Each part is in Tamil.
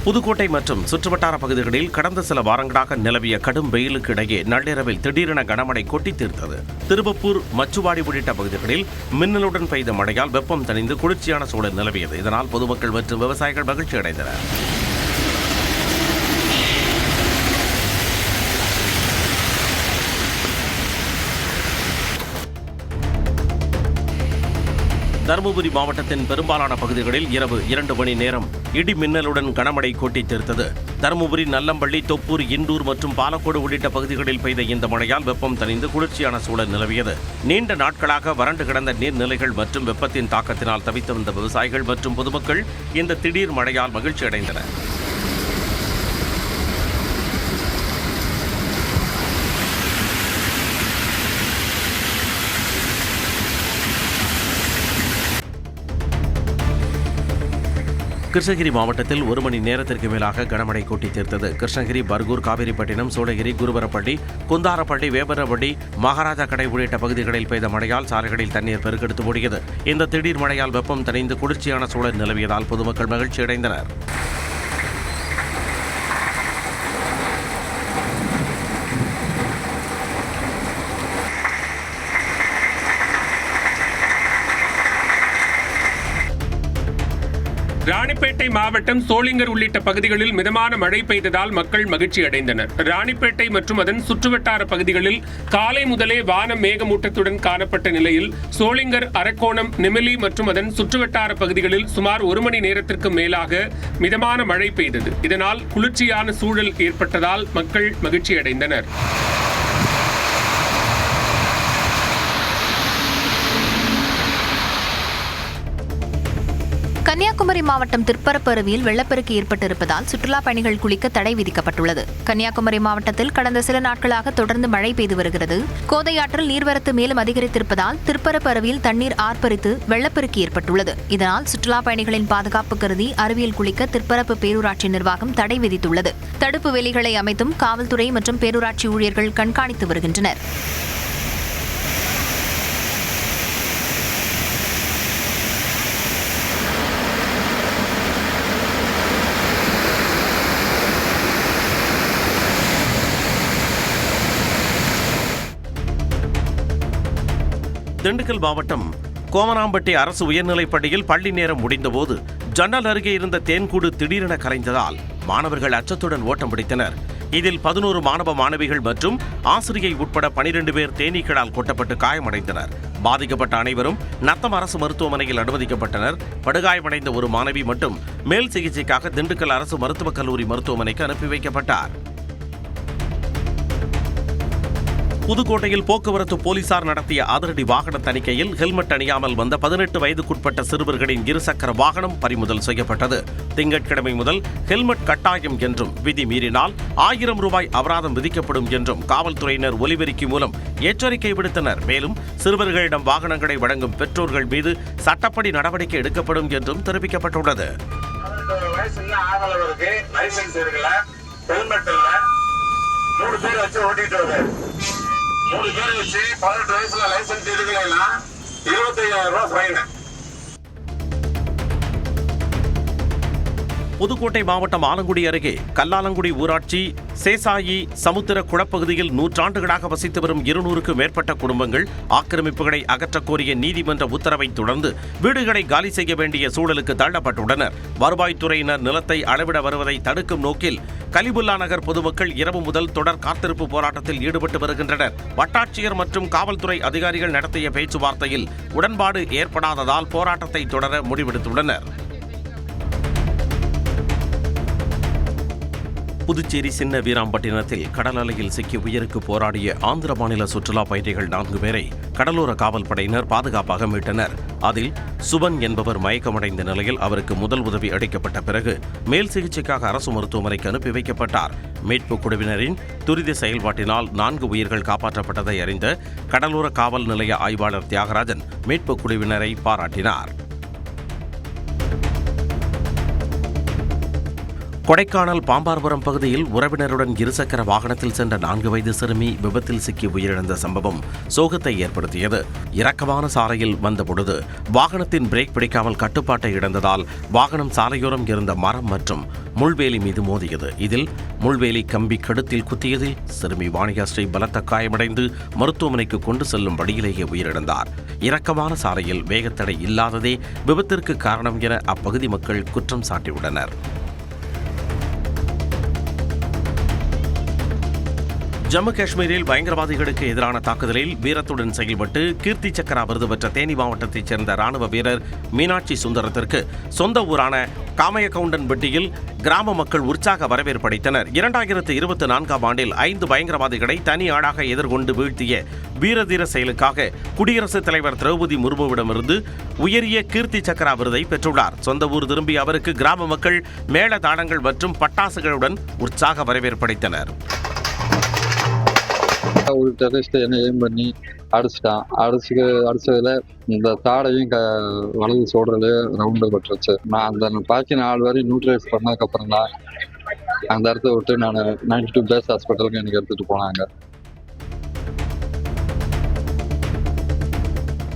புதுக்கோட்டை மற்றும் சுற்றுவட்டார பகுதிகளில் கடந்த சில வாரங்களாக நிலவிய கடும் வெயிலுக்கு இடையே நள்ளிரவில் திடீரென கனமழை கொட்டி தீர்த்தது. திருவப்பூர், மச்சுவாடி உள்ளிட்ட பகுதிகளில் மின்னலுடன் பெய்த மழையால் வெப்பம் தணிந்து குளிர்ச்சியான சூழல் நிலவியது. இதனால் பொதுமக்கள் மற்றும் விவசாயிகள் மகிழ்ச்சி அடைந்தனர். தருமபுரி மாவட்டத்தின் பெரும்பாலான பகுதிகளில் இரவு 2 மணி நேரம் இடி மின்னலுடன் கனமழை கொட்டி தீர்த்தது. தருமபுரி, நல்லம்பள்ளி, தொப்பூர், இண்டூர் மற்றும் பாலக்கோடு உள்ளிட்ட பகுதிகளில் பெய்த இந்த மழையால் வெப்பம் தணிந்து குளிர்ச்சியான சூழல் நிலவியது. நீண்ட நாட்களாக வறண்டு கிடந்த நீர்நிலைகள் மற்றும் வெப்பத்தின் தாக்கத்தினால் தவித்து வந்த விவசாயிகள் மற்றும் பொதுமக்கள் இந்த திடீர் மழையால் மகிழ்ச்சி அடைந்தனர். கிருஷ்ணகிரி மாவட்டத்தில் 1 மணி நேரத்திற்கு மேலாக கனமழை கொட்டி தீர்த்தது. கிருஷ்ணகிரி, பர்கூர், காவிரிப்பட்டினம், சூளகிரி, குருவரப்பள்ளி, குந்தாரப்பள்ளி, வேபரப்பள்ளி, மகாராஜா கடை உள்ளிட்ட பகுதிகளில் பெய்த மழையால் சாலைகளில் தண்ணீர் பெருக்கெடுத்து ஓடியது. இந்த திடீர் மழையால் வெப்பம் தணிந்து குளிர்ச்சியான சூழல் நிலவியதால் பொதுமக்கள் மகிழ்ச்சி அடைந்தனர். ராணிப்பேட்டை மாவட்டம் சோளிங்கர் உள்ளிட்ட பகுதிகளில் மிதமான மழை பெய்ததால் மக்கள் மகிழ்ச்சி அடைந்தனர். ராணிப்பேட்டை மற்றும் அதன் சுற்றுவட்டார பகுதிகளில் காலை முதலே வானம் மேகமூட்டத்துடன் காணப்பட்ட நிலையில் சோளிங்கர், அரக்கோணம், நெமிலி மற்றும் அதன் சுற்றுவட்டார பகுதிகளில் சுமார் 1 மணி நேரத்திற்கு மேலாக மிதமான மழை பெய்தது. இதனால் குளிர்ச்சியான சூழல் ஏற்பட்டதால் மக்கள் மகிழ்ச்சி அடைந்தனர். கன்னியாகுமரி மாவட்டம் திருப்பரப்பு அருவியில் வெள்ளப்பெருக்கு ஏற்பட்டிருப்பதால் சுற்றுலா பயணிகள் குளிக்க தடை விதிக்கப்பட்டுள்ளது. கன்னியாகுமரி மாவட்டத்தில் கடந்த சில நாட்களாக தொடர்ந்து மழை பெய்து வருகிறது. கோதை ஆற்றில் நீர்வரத்து மேலும் அதிகரித்திருப்பதால் திருப்பரப்பு அருவியில் தண்ணீர் ஆர்ப்பரித்து வெள்ளப்பெருக்கு ஏற்பட்டுள்ளது. இதனால் சுற்றுலா பயணிகளின் பாதுகாப்பு கருதி அருவியில் குளிக்க திருப்பரப்பு பேரூராட்சி நிர்வாகம் தடை விதித்துள்ளது. தடுப்பு வேலிகளை அமைத்தும் காவல்துறை மற்றும் பேரூராட்சி ஊழியர்கள் கண்காணித்து வருகின்றனர். திண்டுக்கல் மாவட்டம் கோமனாம்பட்டி அரசு உயர்நிலைப்பள்ளியில் பள்ளி நேரம் முடிந்தபோது ஜன்னல் அருகே இருந்த தேன்கூடு திடீரென கரைந்ததால் மாணவர்கள் அச்சத்துடன் ஓட்டம் பிடித்தனர். இதில் 11 மாணவ மாணவிகள் மற்றும் ஆசிரியை உட்பட 12 பேர் தேனீக்களால் கொட்டப்பட்டு காயமடைந்தனர். பாதிக்கப்பட்ட அனைவரும் நத்தம் அரசு மருத்துவமனையில் அனுமதிக்கப்பட்டனர். படுகாயமடைந்த ஒரு மாணவி மட்டும் மேல் சிகிச்சைக்காக திண்டுக்கல் அரசு மருத்துவக் கல்லூரி மருத்துவமனைக்கு அனுப்பி வைக்கப்பட்டார். புதுக்கோட்டையில் போக்குவரத்து போலீசார் நடத்திய அதிரடி வாகன தணிக்கையில் ஹெல்மெட் அணியாமல் வந்த 18 வயதுக்குட்பட்ட சிறுவர்களின் இருசக்கர வாகனம் பறிமுதல் செய்யப்பட்டது. திங்கட்கிழமை முதல் ஹெல்மெட் கட்டாயம் என்றும் விதி மீறினால் 1000 ரூபாய் அபராதம் விதிக்கப்படும் என்றும் காவல்துறையினர் ஒலிபெருக்கி மூலம் எச்சரிக்கை விடுத்தனர். மேலும் சிறுவர்களிடம் வாகனங்களை வழங்கும் பெற்றோர்கள் மீது சட்டப்படி நடவடிக்கை எடுக்கப்படும் என்றும் தெரிவிக்கப்பட்டுள்ளது. புதுக்கோட்டை மாவட்டம் ஆலங்குடி அருகே கல்லாலங்குடி ஊராட்சி சேசாயி சமுத்திர குளப்பகுதியில் 100 ஆண்டுகளாக வசித்து வரும் 200க்கும் மேற்பட்ட குடும்பங்கள் ஆக்கிரமிப்புகளை அகற்றக் கோரிய நீதிமன்ற உத்தரவை தொடர்ந்து வீடுகளை காலி செய்ய வேண்டிய சூழலுக்கு தள்ளப்பட்டுள்ளனர். வருவாய்த்துறையினர் நிலத்தை அளவிட வருவதை தடுக்கும் நோக்கில் கலிபுல்லா நகர் பொதுமக்கள் இரவு முதல் தொடர் காத்திருப்பு போராட்டத்தில் ஈடுபட்டு வருகின்றனர். வட்டாட்சியர் மற்றும் காவல்துறை அதிகாரிகள் நடத்திய பேச்சுவார்த்தையில் உடன்பாடு ஏற்படாததால் போராட்டத்தை தொடர முடிவெடுத்துள்ளனர். புதுச்சேரி சின்ன வீராம்பட்டினத்தில் கடல் அலையில் சிக்கி உயிருக்கு போராடிய ஆந்திர மாநில சுற்றுலா பயணிகள் 4 பேரை கடலோர காவல் படையினர் பாதுகாப்பாக மீட்டனர். அதில் சுபன் என்பவர் மயக்கமடைந்த நிலையில் அவருக்கு முதல் உதவி அளிக்கப்பட்ட பிறகு மேல் சிகிச்சைக்காக அரசு மருத்துவமனைக்கு அனுப்பி வைக்கப்பட்டார். மீட்பு குழுவினரின் துரித செயல்பாட்டினால் 4 உயிர்கள் காப்பாற்றப்பட்டதை அறிந்த கடலோர காவல் நிலைய ஆய்வாளர் தியாகராஜன் மீட்பு குழுவினரை பாராட்டினார். கொடைக்கானல் பாம்பார்புரம் பகுதியில் உறவினருடன் இருசக்கர வாகனத்தில் சென்ற 4 வயது சிறுமி விபத்தில் சிக்கி உயிரிழந்த சம்பவம் சோகத்தை ஏற்படுத்தியது. இறக்கமான சாலையில் வந்தபொழுது வாகனத்தின் பிரேக் பிடிக்காமல் கட்டுப்பாட்டை இழந்ததால் வாகனம் சாலையோரம் இருந்த மரம் மற்றும் முள்வேலி மீது மோதியது. இதில் முள்வேலி கம்பி கழுத்தில் குத்தியதில் சிறுமி வாணியாஸ்ரீ பலத்த காயமடைந்து மருத்துவமனைக்கு கொண்டு செல்லும் வழியிலேயே உயிரிழந்தார். இறக்கமான சாலையில் வேகத்தடை இல்லாததே விபத்திற்கு காரணம் என அப்பகுதி மக்கள் குற்றம் சாட்டியுள்ளனர். ஜம்மு காஷ்மீரில் பயங்கரவாதிகளுக்கு எதிரான தாக்குதலில் வீரத்துடன் செயல்பட்டு கீர்த்தி சக்ரா விருது பெற்ற தேனி மாவட்டத்தைச் சேர்ந்த ராணுவ வீரர் மீனாட்சி சுந்தரத்திற்கு சொந்த ஊரான காமையகவுண்டன்பட்டியில் கிராம மக்கள் உற்சாக வரவேற்பு அளித்தனர். 2024ஆம் ஆண்டில் 5 பயங்கரவாதிகளை தனி ஆளாக எதிர்கொண்டு வீழ்த்திய வீரதீர செயலுக்காக குடியரசுத் தலைவர் திரௌபதி முர்முவிடமிருந்து உயரிய கீர்த்தி சக்ரா விருதை பெற்றுள்ளார். சொந்த ஊர் திரும்பிய அவருக்கு கிராம மக்கள் மேள தாளங்கள் மற்றும் பட்டாசுகளுடன் உற்சாக வரவேற்பு அளித்தனர். ஒரு டெரரிஸ்ட் என்ன எய்ம் பண்ணி அடிச்சதுல இந்த தாடையும் வலது சோடல ரவுண்டு பட்டுருச்சு. நான் அந்த பாக்கி 4 வரையும் நியூட்ரலைஸ் பண்ணதுக்கு அப்புறம் தான் அந்த இடத்த விட்டு நான் 92 பேஸ் ஹாஸ்பிட்டலுக்கு எனக்கு எடுத்துட்டு போனாங்க.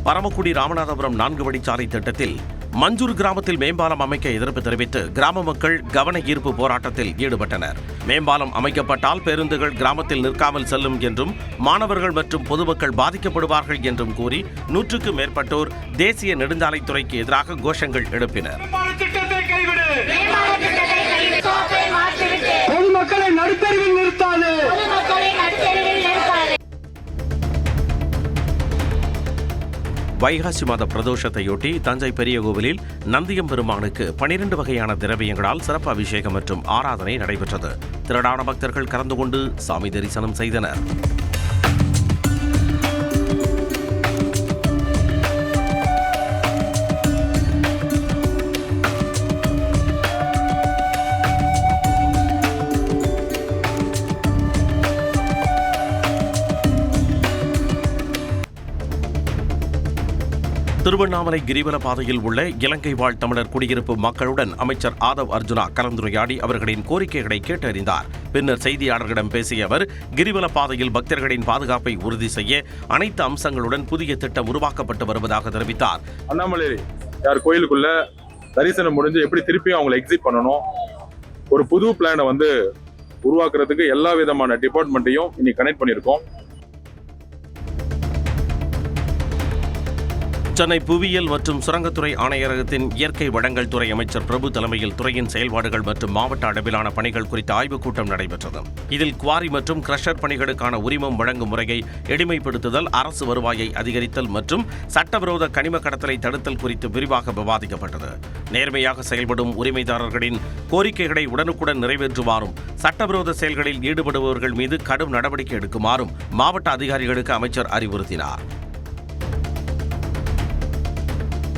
பரமக்குடி ராமநாதபுரம் 4 வழிச்சாலை திட்டத்தில் மஞ்சூர் கிராமத்தில் மேம்பாலம் அமைக்க எதிர்ப்பு தெரிவித்து கிராம மக்கள் கவன ஈர்ப்பு போராட்டத்தில் ஈடுபட்டனர். மேம்பாலம் அமைக்கப்பட்டால் பேருந்துகள் கிராமத்தில் நிற்காமல் செல்லும் என்றும் மாணவர்கள் மற்றும் பொதுமக்கள் பாதிக்கப்படுவார்கள் என்றும் கூறி 100க்கும் மேற்பட்டோர் தேசிய நெடுஞ்சாலைத்துறைக்கு எதிராக கோஷங்கள் எழுப்பினர். பொதுமக்களை நடுத்தருவில் நிறுத்தாது. வைகாசி மாத பிரதோஷத்தையொட்டி தஞ்சை பெரிய கோவிலில் நந்தியம் பெருமானுக்கு 12 வகையான திரவியங்களால் சிறப்பு அபிஷேகம் மற்றும் ஆராதனை நடைபெற்றது. திரளான பக்தர்கள் கலந்து கொண்டு சாமி தரிசனம் செய்தனர். திருவண்ணாமலை கிரிவல பாதையில் உள்ள இலங்கை வாழ் தமிழர் குடியிருப்பு மக்களுடன் அமைச்சர் ஆதவ் அர்ஜுனா கலந்துரையாடி அவர்களின் கோரிக்கைகளை கேட்டறிந்தார். பின்னர் செய்தியாளர்களிடம் பேசிய அவர், கிரிவல பாதையில் பக்தர்களின் பாதுகாப்பை உறுதி செய்ய அனைத்து அம்சங்களுடன் புதிய திட்டம் உருவாக்கப்பட்டு வருவதாக தெரிவித்தார். அண்ணாமலை யார் கோயிலுக்குள்ள தரிசனம் முடிஞ்சு எப்படி திருப்பியும் அவங்களை எக்ஸிட் பண்ணணும், ஒரு புது பிளானை உருவாக்குறதுக்கு எல்லா விதமான டிபார்ட்மெண்ட்டையும் இன்னைக்கு கனெக்ட் பண்ணியிருக்கோம். சென்னை புவியியல் மற்றும் சுரங்கத்துறை ஆணையரகத்தின் இயற்கை வளங்கள் துறை அமைச்சர் பிரபு தலைமையில் துறையின் செயல்பாடுகள் மற்றும் மாவட்ட அளவிலான பணிகள் குறித்த ஆய்வுக் கூட்டம் நடைபெற்றது. இதில் குவாரி மற்றும் கிரஷர் பணிகளுக்கான உரிமம் வழங்கும் முறையை எளிமைப்படுத்துதல், அரசு வருவாயை அதிகரித்தல் மற்றும் சட்டவிரோத கனிம கடத்தலை தடுத்தல் குறித்து விரிவாக விவாதிக்கப்பட்டது. நேர்மையாக செயல்படும் உரிமைதாரர்களின் கோரிக்கைகளை உடனுக்குடன் நிறைவேற்றுமாறும் சட்டவிரோத செயல்களில் ஈடுபடுபவர்கள் மீது கடும் நடவடிக்கை எடுக்குமாறும் மாவட்ட அதிகாரிகளுக்கு அமைச்சர் அறிவுறுத்தினார்.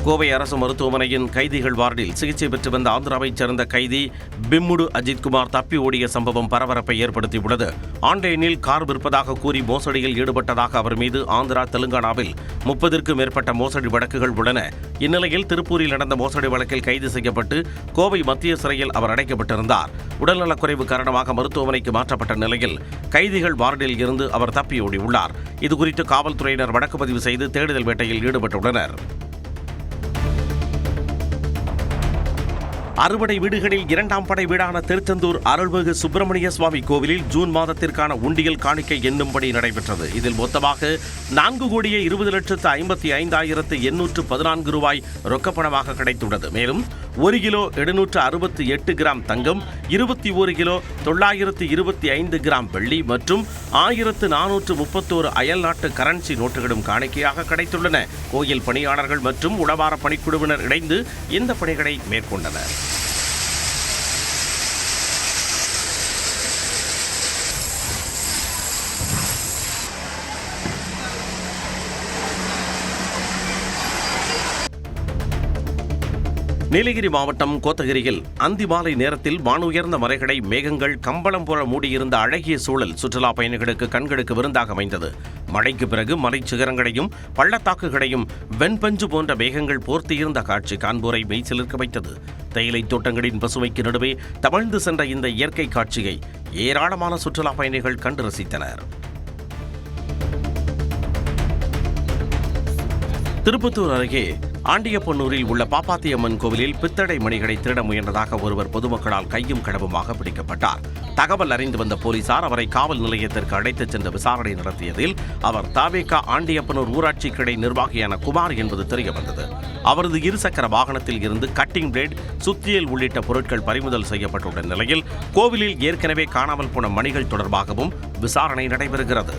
கோவை அரசு மருத்துவமனையின் கைதிகள் வார்டில் சிகிச்சை பெற்று வந்த ஆந்திராவைச் சேர்ந்த கைதி பிம்முடு அஜித்குமார் தப்பி ஓடிய சம்பவம் பரபரப்பை ஏற்படுத்தியுள்ளது. ஆன்லைனில் கார் விற்பதாக கூறி மோசடியில் ஈடுபட்டதாக அவர் மீது ஆந்திரா, தெலுங்கானாவில் 30க்கும் மேற்பட்ட மோசடி வழக்குகள் உள்ளன. இந்நிலையில் திருப்பூரில் நடந்த மோசடி வழக்கில் கைது செய்யப்பட்டு கோவை மத்திய சிறையில் அவர் அடைக்கப்பட்டிருந்தார். உடல்நலக்குறைவு காரணமாக மருத்துவமனைக்கு மாற்றப்பட்ட நிலையில் கைதிகள் வார்டில் இருந்து அவர் தப்பி ஓடியுள்ளார். இதுகுறித்து காவல்துறையினர் வழக்கு பதிவு செய்து தேடுதல் வேட்டையில் ஈடுபட்டுள்ளனர். அறுபடை வீடுகளில் 2ஆம் படை வீடான திருச்செந்தூர் அருள்மிகு சுப்பிரமணிய சுவாமி கோவிலில் ஜூன் மாதத்திற்கான உண்டியல் காணிக்கை எண்ணும்படி நடைபெற்றது. இதில் மொத்தமாக 4,20,55,814 ரூபாய் ரொக்கப்பணமாக கிடைத்துள்ளது. மேலும் 1 கிலோ 768 கிராம் தங்கம், 21 கிலோ 925 கிராம் வெள்ளி மற்றும் 1431 அயல்நாட்டு கரன்சி நோட்டுகளும் காணிக்கையாக கிடைத்துள்ளன. கோயில் பணியாளர்கள் மற்றும் உளவார பணிக்குழுவினர் இணைந்து இந்த பணிகளை மேற்கொண்டனர். நீலகிரி மாவட்டம் கோத்தகிரியில் அந்தி மாலை நேரத்தில் வானுயர்ந்த மலைகளை மேகங்கள் கம்பளம் போல மூடியிருந்த அழகிய சூழல் சுற்றுலா பயணிகளுக்கு கண்களுக்கு விருந்தாக அமைந்தது. மழைக்கு பிறகு மலைச் சிகரங்களையும் பள்ளத்தாக்குகளையும் வெண்பஞ்சு போன்ற மேகங்கள் போர்த்தியிருந்த காட்சி காண்போரை மெய்சிலிர்க்க வைத்தது. தேயிலை தோட்டங்களின் பசுமைக்கு நடுவே தவழ்ந்து சென்ற இந்த இயற்கை காட்சியை ஏராளமான சுற்றுலா பயணிகள் கண்டு ரசித்தனர். திருப்பத்தூர் அருகே ஆண்டியப்பனூரில் உள்ள பாப்பாத்தியம்மன் கோவிலில் பித்தளை மணிகளை திருட முயன்றதாக ஒருவர் பொதுமக்களால் கையும் களவுமாக பிடிக்கப்பட்டார். தகவல் அறிந்து வந்த போலீசார் அவரை காவல் நிலையத்திற்கு அழைத்துச் சென்று விசாரணை நடத்தியதில் அவர் தாவேகா ஆண்டியப்பனூர் ஊராட்சி கிளை நிர்வாகியான குமார் என்பது தெரியவந்தது. அவரது இருசக்கர வாகனத்தில் இருந்து கட்டிங் பிளேட், சுத்தியல் உள்ளிட்ட பொருட்கள் பறிமுதல் செய்யப்பட்டுள்ள நிலையில் கோவிலில் ஏற்கனவே காணாமல் போன மணிகள் தொடர்பாகவும் விசாரணை நடைபெறுகிறது.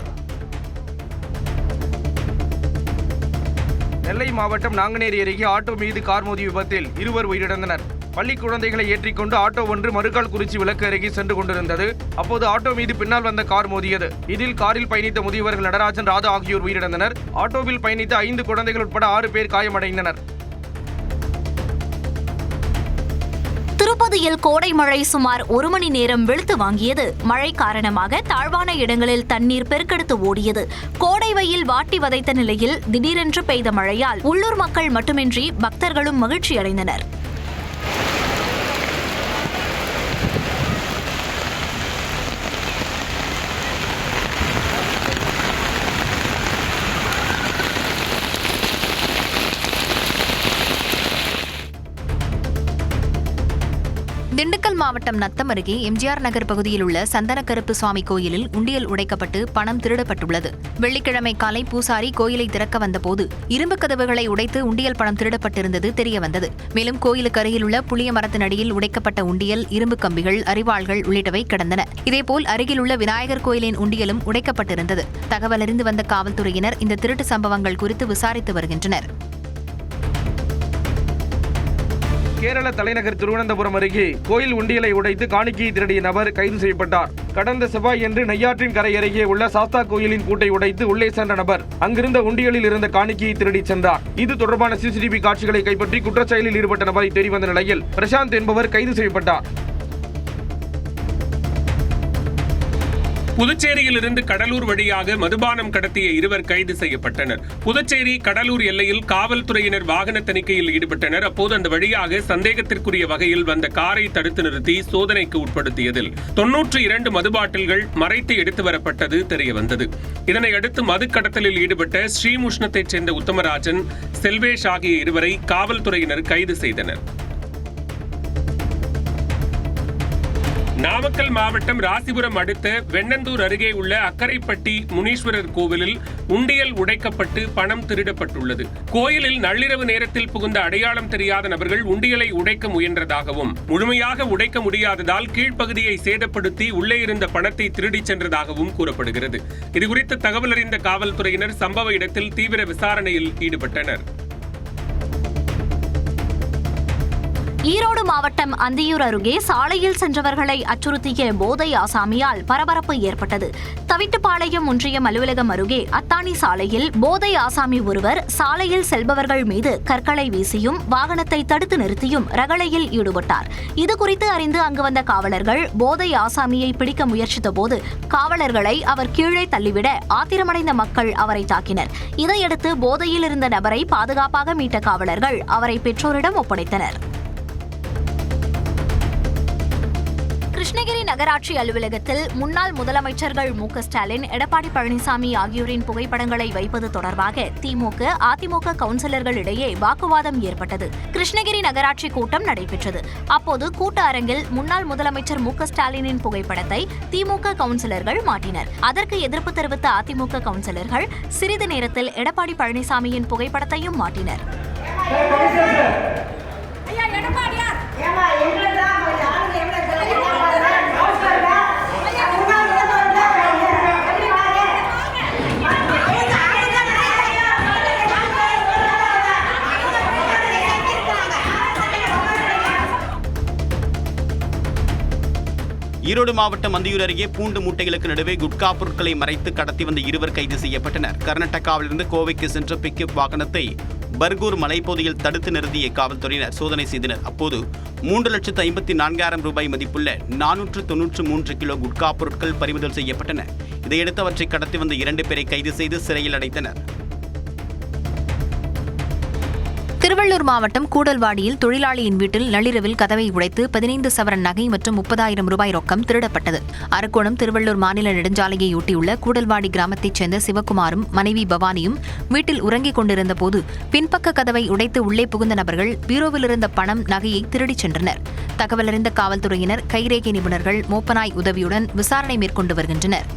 நெல்லை மாவட்டம் நாங்குநேரி அருகே ஆட்டோ மீது கார் மோதி விபத்தில் 2 உயிரிழந்தனர். பள்ளி குழந்தைகளை ஏற்றிக்கொண்டு ஆட்டோ ஒன்று மறுகால் குறிச்சி விளக்கு அருகே சென்று கொண்டிருந்தது. அப்போது ஆட்டோ மீது பின்னால் வந்த கார் மோதியது. இதில் காரில் பயணித்த முதியவர்கள் நடராஜன், ராதா ஆகியோர் உயிரிழந்தனர். ஆட்டோவில் பயணித்த 5 குழந்தைகள் உட்பட 6 பேர் காயமடைந்தனர். திருப்பதியில் கோடை மழை சுமார் 1 மணி நேரம் வெளுத்து வாங்கியது. மழை காரணமாக தாழ்வான இடங்களில் தண்ணீர் பெருக்கெடுத்து ஓடியது. கோடை வெயில் வாட்டி வதைத்த நிலையில் திடீரென்று பெய்த மழையால் உள்ளூர் மக்கள் மட்டுமின்றி பக்தர்களும் மகிழ்ச்சியடைந்தனர். திண்டுக்கல் மாவட்டம் நத்தம் அருகே எம்ஜிஆர் நகர் பகுதியில் உள்ள சந்தனக்கருப்பு சுவாமி கோயிலில் உண்டியல் உடைக்கப்பட்டு பணம் திருடப்பட்டுள்ளது. வெள்ளிக்கிழமை காலை பூசாரி கோயிலை திறக்க வந்தபோது இரும்பு கதவுகளை உடைத்து உண்டியல் பணம் திருடப்பட்டிருந்தது தெரியவந்தது. மேலும் கோயிலுக்கு அருகில் உள்ள புளிய மரத்தின் அடியில் உடைக்கப்பட்ட உண்டியல், இரும்பு கம்பிகள், அரிவாள்கள் உள்ளிட்டவை கிடந்தன. இதேபோல் அருகில் உள்ள விநாயகர் கோயிலின் உண்டியலும் உடைக்கப்பட்டிருந்தது. தகவல் அறிந்து வந்த காவல்துறையினர் இந்த திருட்டு சம்பவங்கள் குறித்து விசாரித்து வருகின்றனர். கேரள தலைநகர் திருவனந்தபுரம் அருகே கோயில் உண்டியலை உடைத்து காணிக்கையை திருடிய நபர் கைது செய்யப்பட்டார். கடந்த செவ்வாயன்று நெய்யாற்றின் கரை அருகே உள்ள சாஸ்தா கோயிலின் பூட்டை உடைத்து உள்ளே சென்ற நபர் அங்கிருந்த உண்டியலில் இருந்த காணிக்கையை திருடி சென்றார். இது தொடர்பான சிசிடிவி காட்சிகளை கைப்பற்றி குற்றச்செயலில் ஈடுபட்ட நபரை தெரியவந்த நிலையில் பிரசாந்த் என்பவர் கைது செய்யப்பட்டார். புதுச்சேரியிலிருந்து கடலூர் வழியாக மதுபானம் கடத்திய 2 கைது செய்யப்பட்டனர். புதுச்சேரி கடலூர் எல்லையில் காவல்துறையினர் வாகன தணிக்கையில் ஈடுபட்டனர். அப்போது அந்த வழியாக சந்தேகத்திற்குரிய வகையில் வந்த காரை தடுத்து நிறுத்தி சோதனைக்கு உட்படுத்தியதில் 92 மது பாட்டில்கள் மறைத்து எடுத்து வரப்பட்டது தெரியவந்தது. இதனையடுத்து மது கடத்தலில் ஈடுபட்ட ஸ்ரீமுஷ்ணத்தைச் சேர்ந்த உத்தமராஜன், செல்வேஷ் ஆகிய 2 காவல்துறையினர் கைது செய்தனர். நாமக்கல் மாவட்டம் ராசிபுரம் அடுத்த வெண்ணந்தூர் அருகே உள்ள அக்கரைப்பட்டி முனீஸ்வரர் கோவிலில் உண்டியல் உடைக்கப்பட்டு பணம் திருடப்பட்டுள்ளது. கோயிலில் நள்ளிரவு நேரத்தில் புகுந்த அடையாளம் தெரியாத நபர்கள் உண்டியலை உடைக்க முயன்றதாகவும், முழுமையாக உடைக்க முடியாததால் கீழ்ப்பகுதியை சேதப்படுத்தி உள்ளே இருந்த பணத்தை திருடிச் சென்றதாகவும் கூறப்படுகிறது. இதுகுறித்து தகவல் அறிந்த காவல்துறையினர் சம்பவ இடத்தில் தீவிர விசாரணையில் ஈடுபட்டனர். ஈரோடு மாவட்டம் அந்தியூர் அருகே சாலையில் சென்றவர்களை அச்சுறுத்திய போதை ஆசாமியால் பரபரப்பு ஏற்பட்டது. தவிட்டுப்பாளையம் ஒன்றியம் அலுவலகம் அருகே அத்தானி சாலையில் போதை ஆசாமி ஒருவர் சாலையில் செல்பவர்கள் மீது கற்களை வீசியும் வாகனத்தை தடுத்து நிறுத்தியும் ரகளையில் ஈடுபட்டார். இதுகுறித்து அறிந்து அங்கு வந்த காவலர்கள் போதை ஆசாமியை பிடிக்க முயற்சித்தபோது காவலர்களை அவர் கீழே தள்ளிவிட ஆத்திரமடைந்த மக்கள் அவரை தாக்கினர். இதையடுத்து போதையில் இருந்த நபரை பாதுகாப்பாக மீட்ட காவலர்கள் அவரை பெற்றோரிடம் ஒப்படைத்தனர். கிருஷ்ணகிரி நகராட்சி அலுவலகத்தில் முன்னாள் முதலமைச்சர்கள் மு.க. ஸ்டாலின், எடப்பாடி பழனிசாமி ஆகியோரின் புகைப்படங்களை வைப்பது தொடர்பாக திமுக, அதிமுக கவுன்சிலர்களிடையே வாக்குவாதம் ஏற்பட்டது. கிருஷ்ணகிரி நகராட்சி கூட்டம் நடைபெற்றது. அப்போது கூட்ட அரங்கில் முன்னாள் முதலமைச்சர் மு.க. ஸ்டாலினின் புகைப்படத்தை திமுக கவுன்சிலர்கள் மாட்டினர். அதற்கு எதிர்ப்பு தெரிவித்த அதிமுக கவுன்சிலர்கள் சிறிது நேரத்தில் எடப்பாடி பழனிசாமியின் புகைப்படத்தையும் மாட்டினர். ஈரோடு மாவட்டம் அந்தியூர் அருகே பூண்டு மூட்டைகளுக்கு நடுவே குட்கா பொருட்களை மறைத்து கடத்தி வந்த 2 கைது செய்யப்பட்டனர். கர்நாடகாவிலிருந்து கோவைக்கு சென்ற பிக்கப் வாகனத்தை பர்கூர் மலைப்பகுதியில் தடுத்து நிறுத்திய காவல்துறையினர் சோதனை செய்தனர். அப்போது 3,54,000 ரூபாய் மதிப்புள்ள 493 கிலோ குட்கா பொருட்கள் பறிமுதல் செய்யப்பட்டன. இதையடுத்து அவற்றை கடத்தி வந்த 2 பேரை கைது செய்து சிறையில் அடைத்தனர். திருவள்ளூர் மாவட்டம் கூடல்வாடியில் தொழிலாளியின் வீட்டில் நள்ளிரவில் கதவை உடைத்து 15 சவரன் நகை மற்றும் 30,000 ரூபாய் ரொக்கம் திருடப்பட்டது. அரக்கோணம் திருவள்ளூர் மாநில நெடுஞ்சாலையை ஒட்டியுள்ள கூடல்வாடி கிராமத்தைச் சேர்ந்த சிவகுமாரும் மனைவி பவானியும் வீட்டில் உறங்கிக் கொண்டிருந்த போது பின்பக்க கதவை உடைத்து உள்ளே புகுந்த நபர்கள் பீரோவில் இருந்த பணம், நகையை திருடிச் சென்றனர். தகவலறிந்த காவல்துறையினர், கைரேகை நிபுணர்கள் மோப்பனாய் உதவியுடன் விசாரணை மேற்கொண்டு வருகின்றனர்.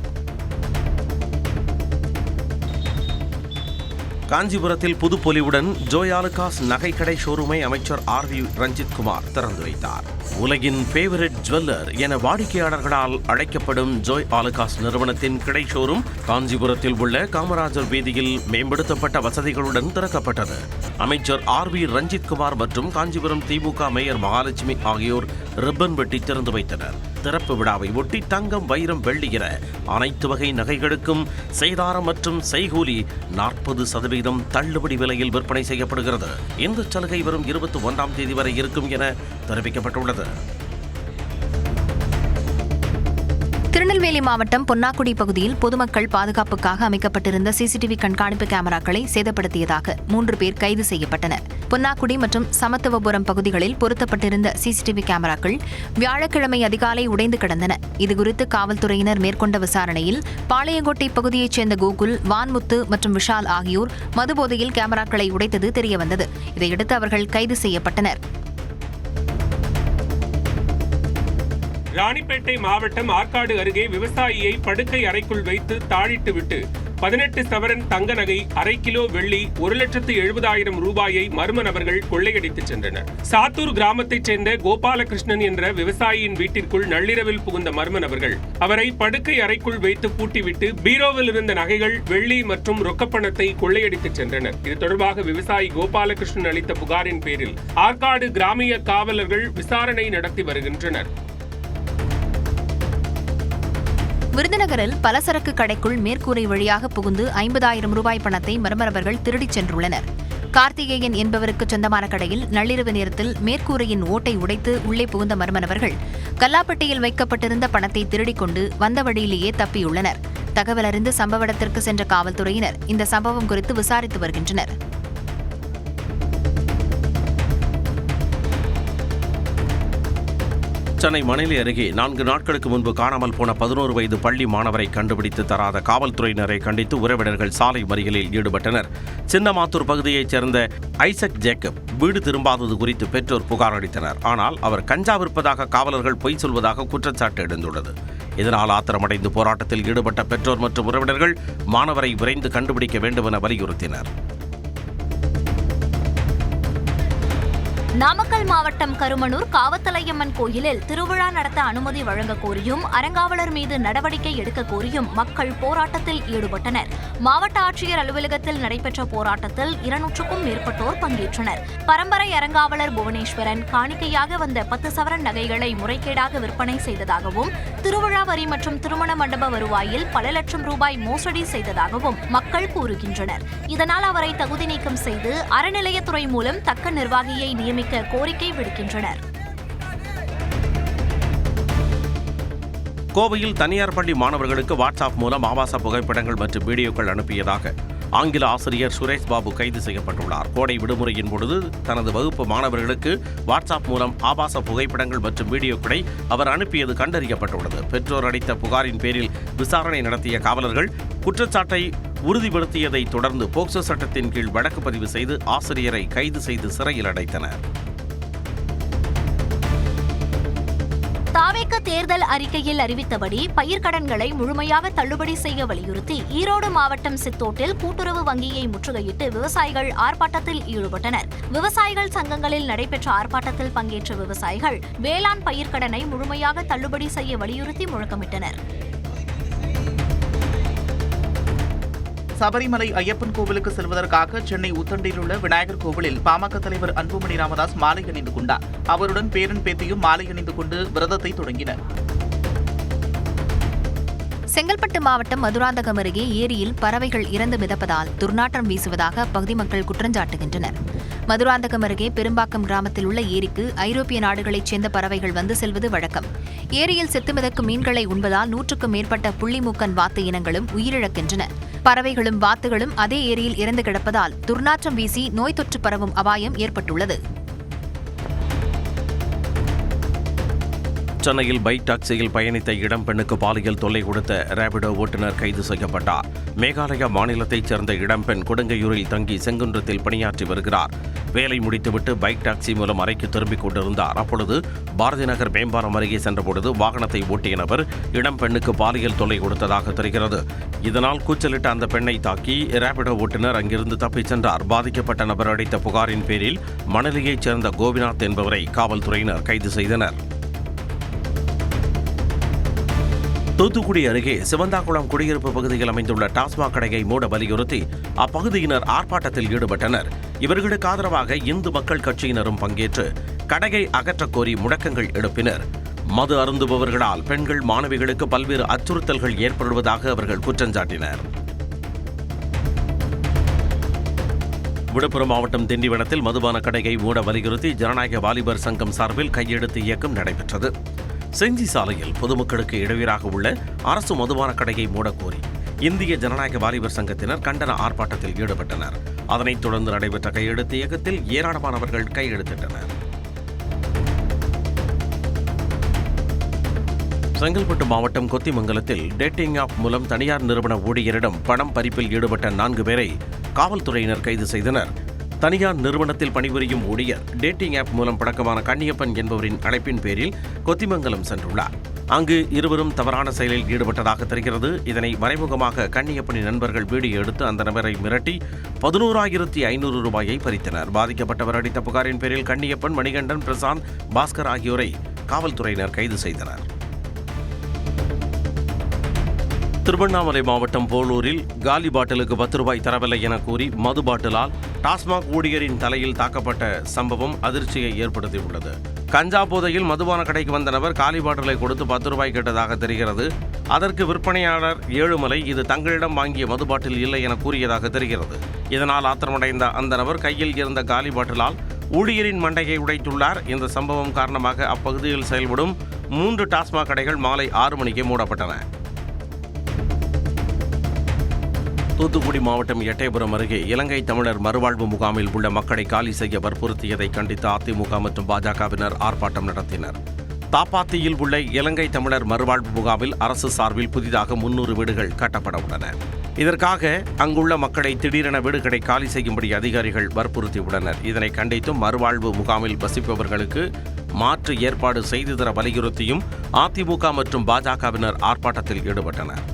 காஞ்சிபுரத்தில் புதுப்பொலிவுடன் ஜோய் ஆலுகாஸ் நகைக்கடை ஷோரூமை அமைச்சர் RV ரஞ்சித் குமார் திறந்து வைத்தார். உலகின் ஃபேவரட் ஜுவல்லர் என வாடிக்கையாளர்களால் அழைக்கப்படும் ஜோய் ஆலுகாஸ் நிறுவனத்தின் கடை ஷோரூம் காஞ்சிபுரத்தில் உள்ள காமராஜர் வீதியில் மேம்படுத்தப்பட்ட வசதிகளுடன் திறக்கப்பட்டது. அமைச்சர் RV ரஞ்சித் குமார் மற்றும் காஞ்சிபுரம் திமுக மேயர் மகாலட்சுமி ஆகியோர் ரிப்பன் வெட்டி திறந்து வைத்தனர். திறப்பு விழாவை ஒட்டி தங்கம், வைரம், வெள்ளி என அனைத்து வகை நகைகளுக்கும் சேதாரம் மற்றும் செய்கூலி 40% தள்ளுபடி விலையில் விற்பனை செய்யப்படுகிறது. இந்த சலுகை வரும் 21ஆம் தேதி வரை இருக்கும் என தெரிவிக்கப்பட்டுள்ளது. திருநெல்வேலி மாவட்டம் பொன்னாக்குடி பகுதியில் பொதுமக்கள் பாதுகாப்புக்காக அமைக்கப்பட்டிருந்த CCTV கண்காணிப்பு கேமராக்களை சேதப்படுத்தியதாக 3 பேர் கைது செய்யப்பட்டனர். பொன்னாக்குடி மற்றும் சமத்துவபுரம் பகுதிகளில் பொருத்தப்பட்டிருந்த CCTV கேமராக்கள் வியாழக்கிழமை அதிகாலை உடைந்து கிடந்தன. இதுகுறித்து காவல்துறையினர் மேற்கொண்ட விசாரணையில் பாளையங்கோட்டை பகுதியைச் சேர்ந்த கோகுல், வான்முத்து மற்றும் விஷால் ஆகியோர் மதுபோதையில் கேமராக்களை உடைத்தது தெரியவந்தது. இதையடுத்து அவர்கள் கைது செய்யப்பட்டனர். ராணிப்பேட்டை மாவட்டம் ஆற்காடு அருகே விவசாயியை படுக்கை அறைக்குள் வைத்து தாழிட்டுவிட்டு 18 சவரன் தங்க நகை, 1/2 கிலோ வெள்ளி, 1,70,000 ரூபாயை மர்ம நபர்கள் கொள்ளையடித்துச் சென்றனர். சாத்தூர் கிராமத்தைச் சேர்ந்த கோபாலகிருஷ்ணன் என்ற விவசாயியின் வீட்டிற்குள் நள்ளிரவில் புகுந்த மர்ம நபர்கள் அவரை படுக்கை அறைக்குள் வைத்து பூட்டிவிட்டு பீரோவில் இருந்த நகைகள், வெள்ளி மற்றும் ரொக்கப்பணத்தை கொள்ளையடித்துச் சென்றனர். இது தொடர்பாக விவசாயி கோபாலகிருஷ்ணன் அளித்த புகாரின் பேரில் ஆற்காடு கிராமிய காவலர்கள் விசாரணை நடத்தி வருகின்றனர். விருதுநகரில் பலசரக்கு கடைக்குள் மேற்கூரை வழியாக புகுந்து 50,000 ரூபாய் பணத்தை மர்ம நபர்கள் திருடிச் சென்றுள்ளனர். கார்த்திகேயன் என்பவருக்கு சொந்தமான கடையில் நள்ளிரவு நேரத்தில் மேற்கூரையின் ஓட்டை உடைத்து உள்ளே புகுந்த மர்ம நபர்கள் கல்லாப்பட்டியில் வைக்கப்பட்டிருந்த பணத்தை திருடிக் கொண்டு வந்த வழியிலேயே தப்பியுள்ளனர். தகவல் அறிந்து சம்பவ இடத்திற்கு சென்ற காவல்துறையினர் இந்த சம்பவம் குறித்து விசாரித்து வருகின்றனர். சென்னை மணலி அருகே 4 நாட்களுக்கு முன்பு காணாமல் போன 11 வயது பள்ளி மாணவரை கண்டுபிடித்து தராத காவல்துறையினரை கண்டித்து உறவினர்கள் சாலை மறியலில் ஈடுபட்டனர். சின்னமாத்தூர் பகுதியைச் சேர்ந்த ஐசக் ஜேக்கப் வீடு திரும்பாதது குறித்து பெற்றோர் புகார் அளித்தனர். ஆனால் அவர் கஞ்சா விற்பதாக காவலர்கள் பொய் சொல்வதாக குற்றச்சாட்டு எழுந்துள்ளது. இதனால் ஆத்திரமடைந்து போராட்டத்தில் ஈடுபட்ட பெற்றோர் மற்றும் உறவினர்கள் மாணவரை விரைந்து கண்டுபிடிக்க வேண்டும் என வலியுறுத்தினர். நாமக்கல் மாவட்டம் கருமனூர் காவத்தலையம்மன் கோயிலில் திருவிழா நடத்த அனுமதி வழங்க கோரியும் அறங்காவலர் மீது நடவடிக்கை எடுக்க கோரியும் மக்கள் போராட்டத்தில் ஈடுபட்டனர். மாவட்ட ஆட்சியர் அலுவலகத்தில் நடைபெற்ற போராட்டத்தில் 200க்கும் மேற்பட்டோர் பங்கேற்றனர். பரம்பரை அறங்காவலர் புவனேஸ்வரன் காணிக்கையாக வந்த 10 சவரன் நகைகளை முறைகேடாக விற்பனை செய்ததாகவும், திருவிழா வரி மற்றும் திருமண மண்டப வருவாயில் பல லட்சம் ரூபாய் மோசடி செய்ததாகவும் மக்கள் கூறுகின்றனர். இதனால் அவரை தகுதி நீக்கம் செய்து அறநிலையத்துறை மூலம் தக்க நிர்வாகியை நியமிக்க கோரிக்கை விடுக்கின்றனர். கோவையில் தனியார் பள்ளி மாணவர்களுக்கு வாட்ஸ்அப் மூலம் ஆபாச புகைப்படங்கள் மற்றும் வீடியோக்கள் அனுப்பியதாக ஆங்கில ஆசிரியர் சுரேஷ் பாபு கைது செய்யப்பட்டுள்ளார். கோடை விடுமுறையின் பொழுது தனது வகுப்பு மாணவர்களுக்கு வாட்ஸ்அப் மூலம் ஆபாச புகைப்படங்கள் மற்றும் வீடியோக்களை அவர் அனுப்பியது கண்டறியப்பட்டுள்ளது. பெற்றோர் அளித்த புகாரின் பேரில் விசாரணை நடத்திய காவலர்கள் குற்றச்சாட்டை உறுதிப்படுத்தியதை தொடர்ந்து போக்சோ சட்டத்தின் கீழ் வழக்கு பதிவு செய்து ஆசிரியரை கைது செய்து சிறையில் அடைத்தனர். தாவேக தேர்தல் அறிக்கையில் அறிவித்தபடி பயிர்க்கடன்களை முழுமையாக தள்ளுபடி செய்ய வலியுறுத்தி ஈரோடு மாவட்டம் சித்தோட்டில் கூட்டுறவு வங்கியை முற்றுகையிட்டு விவசாயிகள் ஆர்ப்பாட்டத்தில் ஈடுபட்டனர். விவசாயிகள் சங்கங்களில் நடைபெற்ற ஆர்ப்பாட்டத்தில் பங்கேற்ற விவசாயிகள் வேளாண் பயிர்க்கடனை முழுமையாக தள்ளுபடி செய்ய வலியுறுத்தி முழக்கமிட்டனர். சபரிமலை ஐயப்பன் கோவிலுக்கு செல்வதற்காக சென்னை உத்தண்டியில் உள்ள விநாயகர் கோவிலில் பாமக தலைவர் அன்புமணி ராமதாஸ் மாலை அணிந்து கொண்டார். அவருடன் பேரன் பேத்தியும் மாலை அணிந்து கொண்டு விரதத்தை தொடங்கினர். செங்கல்பட்டு மாவட்டம் மதுராந்தகம் அருகே ஏரியில் பறவைகள் இறந்து மிதப்பதால் துர்நாற்றம் வீசுவதாக அப்பகுதி மக்கள் குற்றஞ்சாட்டுகின்றனர். மதுராந்தகம் அருகே பெரும்பாக்கம் கிராமத்தில் உள்ள ஏரிக்கு ஐரோப்பிய நாடுகளைச் சேர்ந்த பறவைகள் வந்து செல்வது வழக்கம். ஏரியில் செத்து மிதக்கும் மீன்களை உண்பதால் 100க்கும் மேற்பட்ட புள்ளிமூக்கன் வாத்து இனங்களும் உயிரிழக்கின்றன. பறவைகளும் வாத்துகளும் அதே ஏரியில் இறந்து கிடப்பதால் துர்நாற்றம் வீசி நோய் தொற்று பரவும் அபாயம் ஏற்பட்டுள்ளது. சென்னையில் பைக் டாக்ஸியில் பயணித்த இளம் பெண்ணுக்கு பாலியல் தொல்லை கொடுத்த ரேபிடோ ஓட்டுநர் கைது செய்யப்பட்டார். மேகாலயா மாநிலத்தைச் சேர்ந்த இளம்பெண் கொடுங்கையூரில் தங்கி செங்குன்றத்தில் பணியாற்றி வருகிறார். வேலை முடித்துவிட்டு பைக் டாக்ஸி மூலம் அறைக்கு திரும்பிக் கொண்டிருந்தார். அப்பொழுது பாரதி நகர் மேம்பாலம் அருகே சென்றபொழுது வாகனத்தை ஓட்டிய நபர் இளம் பெண்ணுக்கு பாலியல் தொல்லை கொடுத்ததாக தெரிகிறது. இதனால் கூச்சலிட்ட அந்த பெண்ணை தாக்கி ரேபிடோ ஓட்டுநர் அங்கிருந்து தப்பிச் சென்றார். பாதிக்கப்பட்ட நபர் அளித்த புகாரின் பேரில் மணலியைச் சேர்ந்த கோபிநாத் என்பவரை காவல்துறையினர் கைது செய்தனர். தூத்துக்குடி அருகே சிவந்தாக்குளம் குடியிருப்பு பகுதியில் அமைந்துள்ள டாஸ்மாக் கடையை மூட வலியுறுத்தி அப்பகுதியினர் ஆர்ப்பாட்டத்தில் ஈடுபட்டனர். இவர்களுக்கு ஆதரவாக இந்து மக்கள் கட்சியினரும் பங்கேற்று கடையை அகற்றக் கோரி முழக்கங்கள் எழுப்பினர். மது அருந்துபவர்களால் பெண்கள் மாணவிகளுக்கு பல்வேறு அச்சுறுத்தல்கள் ஏற்படுவதாக அவர்கள் குற்றஞ்சாட்டினர். விழுப்புரம் மாவட்டம் திண்டிவனத்தில் மதுபான கடையை மூட வலியுறுத்தி ஜனநாயக வாலிபர் சங்கம் சார்பில் கையெழுத்து இயக்கம் நடைபெற்றது. செஞ்சி சாலையில் பொதுமக்களுக்கு இடையூறாக உள்ள அரசு மதுபான கடையை மூடக்கோரி இந்திய ஜனநாயக வாலிபர் சங்கத்தினர் கண்டன ஆர்ப்பாட்டத்தில் ஈடுபட்டனர். அதனைத் தொடர்ந்து நடைபெற்ற கையெழுத்து இயக்கத்தில் ஏராளமானவர்கள் கையெழுத்திட்டனர். செங்கல்பட்டு மாவட்டம் கொத்திமங்கலத்தில் டேட்டிங் ஆப் மூலம் தனியார் நிறுவன ஊழியரிடம் பணம் பறிப்பில் ஈடுபட்ட 4 பேரை காவல்துறையினர் கைது செய்தனர். தனியார் நிறுவனத்தில் பணிபுரியும் ஊழியர் டேட்டிங் ஆப் மூலம் பழக்கமான கண்ணியப்பன் என்பவரின் அழைப்பின் பேரில் கொத்திமங்கலம் சென்றுள்ளார். அங்கு இருவரும் தவறான செயலில் ஈடுபட்டதாக தெரிகிறது. இதனை மறைமுகமாக கண்ணியப்பனின் நண்பர்கள் வீடியோ எடுத்து அந்த நபரை மிரட்டி 11,500 ரூபாயை பறித்தனர். பாதிக்கப்பட்டவர் அளித்த புகாரின் பேரில் கண்ணியப்பன், மணிகண்டன், பிரசாந்த், பாஸ்கர் ஆகியோரை காவல்துறையினர் கைது செய்தனர். திருவண்ணாமலை மாவட்டம் போலூரில் காலி பாட்டிலுக்கு 10 ரூபாய் தரவில்லை என கூறி மது பாட்டிலால் டாஸ்மாக் ஊழியரின் தலையில் தாக்கப்பட்ட சம்பவம் அதிர்ச்சியை ஏற்படுத்தியுள்ளது. கஞ்சா போதையில் மதுபான கடைக்கு வந்த நபர் காலி பாட்டிலை கொடுத்து 10 ரூபாய் கேட்டதாக தெரிகிறது. அதற்கு விற்பனையாளர் ஏழுமலை இது தங்களிடம் வாங்கிய மது பாட்டில் இல்லை என கூறியதாக தெரிகிறது. இதனால் ஆத்திரமடைந்த அந்த நபர் கையில் இருந்த காலி பாட்டிலால் ஊழியரின் மண்டையை உடைத்துள்ளார். இந்த சம்பவம் காரணமாக அப்பகுதியில் செயல்படும் 3 டாஸ்மாக் கடைகள் மாலை 6 மணிக்கு மூடப்பட்டன. தூத்துக்குடி மாவட்டம் எட்டயபுரம் அருகே இலங்கை தமிழர் மறுவாழ்வு முகாமில் உள்ள மக்களை காலி செய்ய வற்புறுத்தியதை கண்டித்து அதிமுக மற்றும் பாஜகவினர் ஆர்ப்பாட்டம் நடத்தினர். தாப்பாத்தியில் உள்ள இலங்கை தமிழர் மறுவாழ்வு முகாமில் அரசு சார்பில் புதிதாக 300 வீடுகள் கட்டப்பட உள்ளன. இதற்காக அங்குள்ள மக்களை திடீரென வீடுகளை காலி செய்யும்படி அதிகாரிகள் வற்புறுத்தியுள்ளனர். இதனை கண்டித்தும் மறுவாழ்வு முகாமில் வசிப்பவர்களுக்கு மாற்று ஏற்பாடு செய்து தர வலியுறுத்தியும் அதிமுக மற்றும் பாஜகவினர் ஆர்ப்பாட்டத்தில் ஈடுபட்டனர்.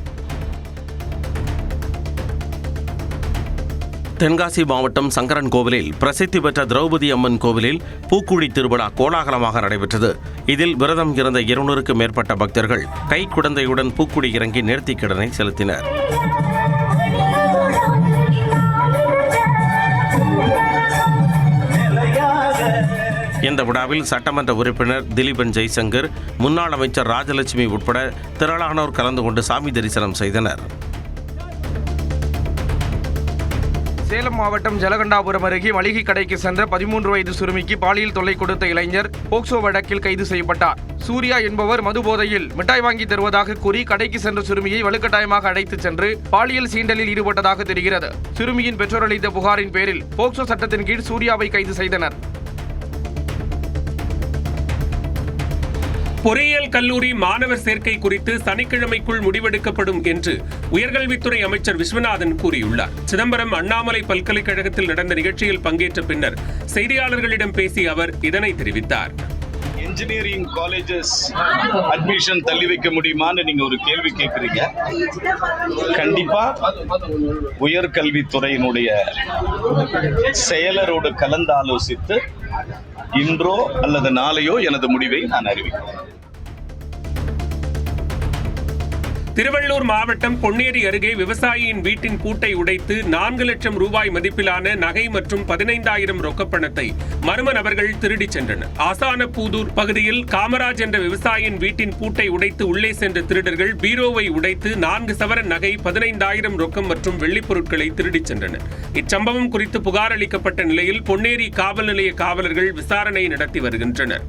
தென்காசி மாவட்டம் சங்கரன் கோவிலில் பிரசித்தி பெற்ற திரௌபதி அம்மன் கோவிலில் பூக்குழி திருவிழா கோலாகலமாக நடைபெற்றது. இதில் விரதம் இருந்த 200க்கும் மேற்பட்ட பக்தர்கள் கை குழந்தையுடன் பூக்குழி இறங்கி நேர்த்திக்கடனை செலுத்தினர். இந்த விழாவில் சட்டமன்ற உறுப்பினர் திலீபன் ஜெய்சங்கர், முன்னாள் அமைச்சர் ராஜலட்சுமி உட்பட திரளானோர் கலந்து கொண்டு சாமி தரிசனம் செய்தனர். சேலம் மாவட்டம் ஜலகண்டாபுரம் அருகே மளிகை கடைக்கு சென்ற 13 வயது சிறுமிக்கு பாலியல் தொல்லை கொடுத்த இளைஞர் போக்சோ வழக்கில் கைது செய்யப்பட்டார். சூர்யா என்பவர் மது போதையில் மிட்டாய் வாங்கி தருவதாக கூறி கடைக்கு சென்ற சிறுமியை வலுக்கட்டாயமாக அழைத்துச் சென்று பாலியல் சீண்டலில் ஈடுபட்டதாக தெரிகிறது. சிறுமியின் பெற்றோர் அளித்த புகாரின் பேரில் போக்சோ சட்டத்தின் கீழ் சூர்யாவை கைது செய்தனர். பொறியியல் கல்லூரி மாணவர் சேர்க்கை குறித்து சனிக்கிழமைக்குள் முடிவெடுக்கப்படும் என்று உயர்கல்வித்துறை அமைச்சர் விஸ்வநாதன் கூறியுள்ளார். சிதம்பரம் அண்ணாமலை பல்கலைக்கழகத்தில் நடந்த நிகழ்ச்சியில் பங்கேற்ற பின்னர் செய்தியாளர்களிடம் பேசிய அவர் இதனை தெரிவித்தார். இன்ஜினியரிங் காலேஜஸ் அட்மிஷன் தள்ளி வைக்க முடியுமான்னு நீங்க ஒரு கேள்வி கேட்குறீங்க. கண்டிப்பா உயர்கல்வித்துறையினுடைய செயலரோடு கலந்து ஆலோசித்து இன்றோ அல்லது நாளையோ எனது முடிவை நான் அறிவிக்கிறேன். திருவள்ளூர் மாவட்டம் பொன்னேரி அருகே விவசாயியின் வீட்டின் பூட்டை உடைத்து 4 லட்சம் ரூபாய் மதிப்பிலான நகை மற்றும் 15,000 ரொக்கப்பணத்தை மர்ம நபர்கள் திருடிச் சென்றனர். ஆசானப்பூதூர் பகுதியில் காமராஜ் என்ற விவசாயியின் வீட்டின் பூட்டை உடைத்து உள்ளே சென்ற திருடர்கள் பீரோவை உடைத்து 4 சவரன் நகை, 15,000 ரொக்கம் மற்றும் வெள்ளிப் பொருட்களை திருடிச் சென்றனர். இச்சம்பவம் குறித்து புகார் அளிக்கப்பட்ட நிலையில் பொன்னேரி காவல் நிலைய காவலர்கள் விசாரணை நடத்தி வருகின்றனர்.